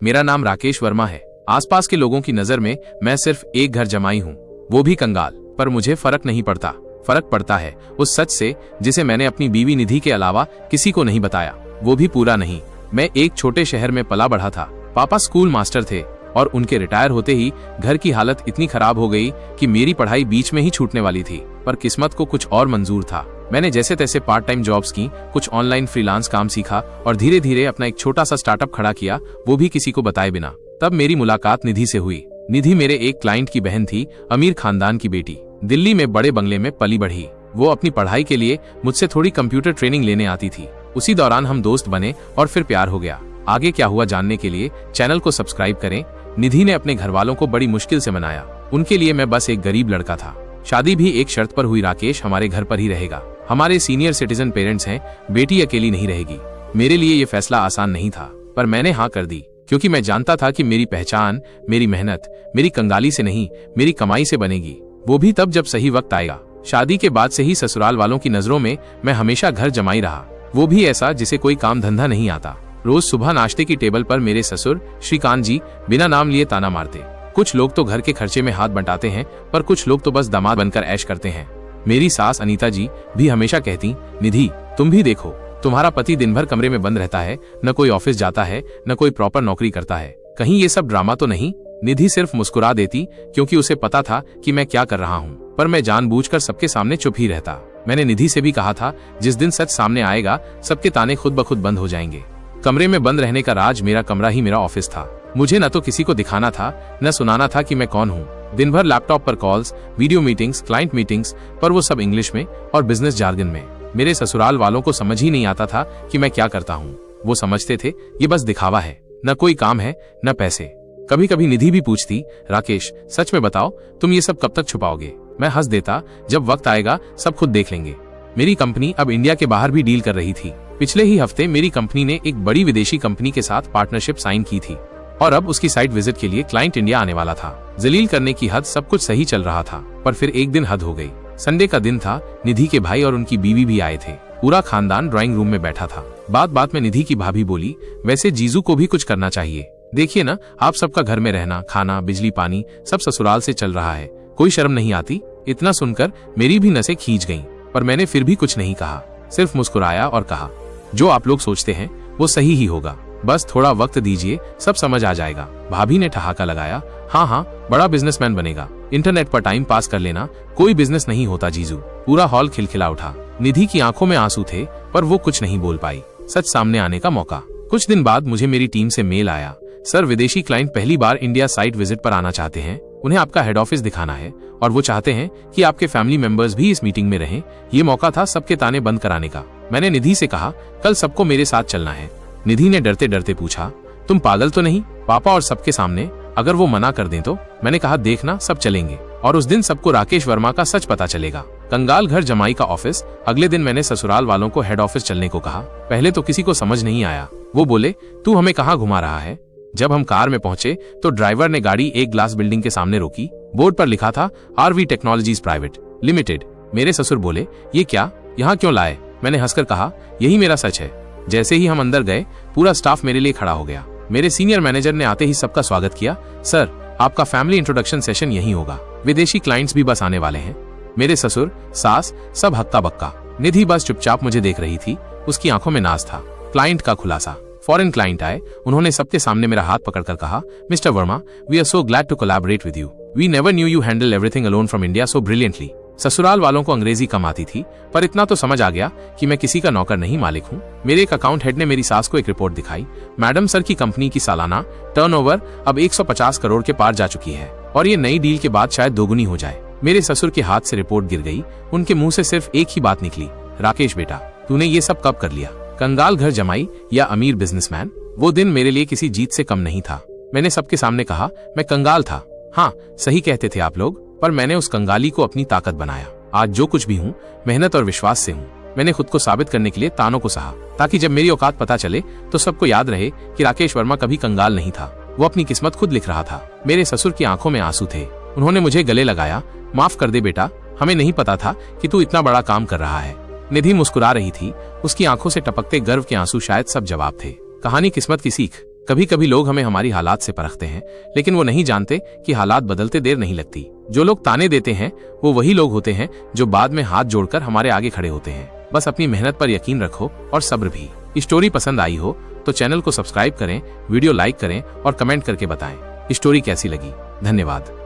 मेरा नाम राकेश वर्मा है। आसपास के लोगों की नजर में मैं सिर्फ एक घर जमाई हूँ, वो भी कंगाल। पर मुझे फर्क नहीं पड़ता। फर्क पड़ता है उस सच से जिसे मैंने अपनी बीवी निधि के अलावा किसी को नहीं बताया, वो भी पूरा नहीं। मैं एक छोटे शहर में पला बढ़ा था। पापा स्कूल मास्टर थे और उनके रिटायर होते ही घर की हालत इतनी खराब हो गई कि मेरी पढ़ाई बीच में ही छूटने वाली थी। पर किस्मत को कुछ और मंजूर था। मैंने जैसे तैसे पार्ट टाइम जॉब्स की, कुछ ऑनलाइन फ्रीलांस काम सीखा और धीरे धीरे अपना एक छोटा सा स्टार्टअप खड़ा किया, वो भी किसी को बताए बिना। तब मेरी मुलाकात निधि से हुई। निधि मेरे एक क्लाइंट की बहन थी, अमीर खानदान की बेटी, दिल्ली में बड़े बंगले में पली बढ़ी। वो अपनी पढ़ाई के लिए मुझसे थोड़ी कंप्यूटर ट्रेनिंग लेने आती थी। उसी दौरान हम दोस्त बने और फिर प्यार हो गया। आगे क्या हुआ जानने के लिए चैनल को सब्सक्राइब करें। निधि ने अपने घर वालों को बड़ी मुश्किल से मनाया। उनके लिए मैं बस एक गरीब लड़का था। शादी भी एक शर्त पर हुई, राकेश हमारे घर पर ही रहेगा। हमारे सीनियर सिटीजन पेरेंट्स हैं, बेटी अकेली नहीं रहेगी। मेरे लिए ये फैसला आसान नहीं था, पर मैंने हाँ कर दी, क्योंकि मैं जानता था कि मेरी पहचान, मेरी मेहनत, मेरी कंगाली से नहीं, मेरी कमाई से बनेगी। वो भी तब जब सही वक्त आएगा। शादी के बाद से ही ससुराल वालों की नजरों में मैं हमेशा घर जमाई रहा, वो भी ऐसा जिसे कोई काम धंधा नहीं आता। रोज सुबह नाश्ते की टेबल पर मेरे ससुर श्रीकांत जी बिना नाम लिए ताना मारते। कुछ लोग तो घर के खर्चे में हाथ बंटाते हैं, पर कुछ लोग तो बस दामाद बनकर ऐश करते हैं। मेरी सास अनीता जी भी हमेशा कहती, निधि तुम भी देखो, तुम्हारा पति दिन भर कमरे में बंद रहता है, न कोई ऑफिस जाता है, न कोई प्रॉपर नौकरी करता है। कहीं ये सब ड्रामा तो नहीं? निधि सिर्फ मुस्कुरा देती, क्योंकि उसे पता था कि मैं क्या कर रहा हूँ, पर मैं जानबूझकर सबके सामने चुप ही रहता। मैंने निधि से भी कहा था, जिस दिन सच सामने आएगा सबके ताने खुद ब खुद बंद हो जाएंगे। कमरे में बंद रहने का राज मेरा कमरा ही मेरा ऑफिस था। मुझे न तो किसी को दिखाना था, न सुनाना था कि मैं कौन हूँ। दिन भर लैपटॉप पर calls, video meetings, client meetings, पर वो सब इंग्लिश में और बिजनेस जार्गन में। मेरे ससुराल वालों को समझ ही नहीं आता था कि मैं क्या करता हूँ। वो समझते थे ये बस दिखावा है, न कोई काम है न पैसे। कभी कभी निधि भी पूछती, राकेश सच में बताओ तुम ये सब कब तक छुपाओगे? मैं हंस देता, जब वक्त आएगा सब खुद देख लेंगे। मेरी कंपनी अब इंडिया के बाहर भी डील कर रही थी। पिछले ही हफ्ते मेरी कंपनी ने एक बड़ी विदेशी कंपनी के साथ पार्टनरशिप साइन की थी और अब उसकी साइट विजिट के लिए क्लाइंट इंडिया आने वाला था। जलील करने की हद, सब कुछ सही चल रहा था, पर फिर एक दिन हद हो गई। संडे का दिन था। निधि के भाई और उनकी बीवी भी आए थे। पूरा खानदान ड्राइंग रूम में बैठा था। बात बात में निधि की भाभी बोली, वैसे जीजू को भी कुछ करना चाहिए। देखिए ना, आप सबका घर में रहना, खाना, बिजली, पानी सब ससुराल से चल रहा है, कोई शर्म नहीं आती? इतना सुनकर मेरी भी नसें खींच गईं, पर मैंने फिर भी कुछ नहीं कहा, सिर्फ मुस्कुराया और कहा, जो आप लोग सोचते हैं वो सही ही होगा, बस थोड़ा वक्त दीजिए, सब समझ आ जाएगा। भाभी ने ठहाका लगाया, हाँ हाँ, बड़ा बिजनेसमैन बनेगा, इंटरनेट पर टाइम पास कर लेना, कोई बिजनेस नहीं होता जीजू। पूरा हॉल खिलखिला उठा। निधि की आंखों में आंसू थे, पर वो कुछ नहीं बोल पाई। सच सामने आने का मौका। कुछ दिन बाद मुझे मेरी टीम से मेल आया, सर विदेशी क्लाइंट पहली बार इंडिया साइट विजिट पर आना चाहते हैं, उन्हें आपका हेड ऑफिस दिखाना है और वो चाहते हैं कि आपके फैमिली मेंबर्स भी इस मीटिंग में रहें। ये मौका था सबके ताने बंद कराने का। मैंने निधि से कहा, कल सबको मेरे साथ चलना है। निधि ने डरते डरते पूछा, तुम पागल तो नहीं? पापा और सबके सामने अगर वो मना कर दें तो? मैंने कहा, देखना सब चलेंगे और उस दिन सबको राकेश वर्मा का सच पता चलेगा। कंगाल घर जमाई का ऑफिस। अगले दिन मैंने ससुराल वालों को हेड ऑफिस चलने को कहा। पहले तो किसी को समझ नहीं आया। वो बोले, तू हमें कहाँ घुमा रहा है? जब हम कार में पहुंचे तो ड्राइवर ने गाड़ी एक ग्लास बिल्डिंग के सामने रोकी। बोर्ड पर लिखा था RV टेक्नोलॉजीज प्राइवेट लिमिटेड। मेरे ससुर बोले, ये क्या, यहाँ क्यों लाए? मैंने हंसकर कहा, यही मेरा सच है। जैसे ही हम अंदर गए, पूरा स्टाफ मेरे लिए खड़ा हो गया। मेरे सीनियर मैनेजर ने आते ही सबका स्वागत किया। सर, आपका फैमिली इंट्रोडक्शन सेशन यही होगा, विदेशी क्लाइंट्स भी बस आने वाले हैं। मेरे ससुर, सास सब हक्का बक्का। निधि बस चुपचाप मुझे देख रही थी, उसकी आंखों में नाज था। क्लाइंट का खुलासा। फॉरेन क्लाइंट आए। उन्होंने सबके सामने मेरा हाथ पकड़कर कहा, Mister Verma, we are so glad to collaborate with you. We never knew you handle everything alone from India so brilliantly. ससुराल वालों को अंग्रेजी कम आती थी, पर इतना तो समझ आ गया कि मैं किसी का नौकर नहीं, मालिक हूँ। मेरे एक अकाउंट हेड ने मेरी सास को एक रिपोर्ट दिखाई। मैडम, सर की कंपनी की सालाना टर्नओवर अब 150 करोड़ के पार जा चुकी है और ये नई डील के बाद शायद दोगुनी हो जाए। मेरे ससुर के हाथ से रिपोर्ट गिर गई। उनके मुंह से सिर्फ एक ही बात निकली, राकेश बेटा, तूने ये सब कब कर लिया? कंगाल घर जमाई या अमीर बिजनेसमैन? वो दिन मेरे लिए किसी जीत से कम नहीं था। मैंने सबके सामने कहा, मैं कंगाल था। हाँ, सही कहते थे आप लोग, पर मैंने उस कंगाली को अपनी ताकत बनाया। आज जो कुछ भी हूँ, मेहनत और विश्वास से हूँ। मैंने खुद को साबित करने के लिए तानों को सहा, ताकि जब मेरी औकात पता चले तो सबको याद रहे कि राकेश वर्मा कभी कंगाल नहीं था, वो अपनी किस्मत खुद लिख रहा था। मेरे ससुर की आंखों में आंसू थे। उन्होंने मुझे गले लगाया, माफ कर दे बेटा, हमें नहीं पता था कि तू इतना बड़ा काम कर रहा है। निधि मुस्कुरा रही थी, उसकी आंखों से टपकते गर्व के आंसू शायद सब जवाब थे। कहानी किस्मत की सीख। कभी कभी लोग हमें हमारी हालात से परखते हैं, लेकिन वो नहीं जानते कि हालात बदलते देर नहीं लगती। जो लोग ताने देते हैं वो वही लोग होते हैं जो बाद में हाथ जोड़कर हमारे आगे खड़े होते हैं। बस अपनी मेहनत पर यकीन रखो और सब्र भी। स्टोरी पसंद आई हो तो चैनल को सब्सक्राइब करें, वीडियो लाइक करें और कमेंट करके बताएं स्टोरी कैसी लगी। धन्यवाद।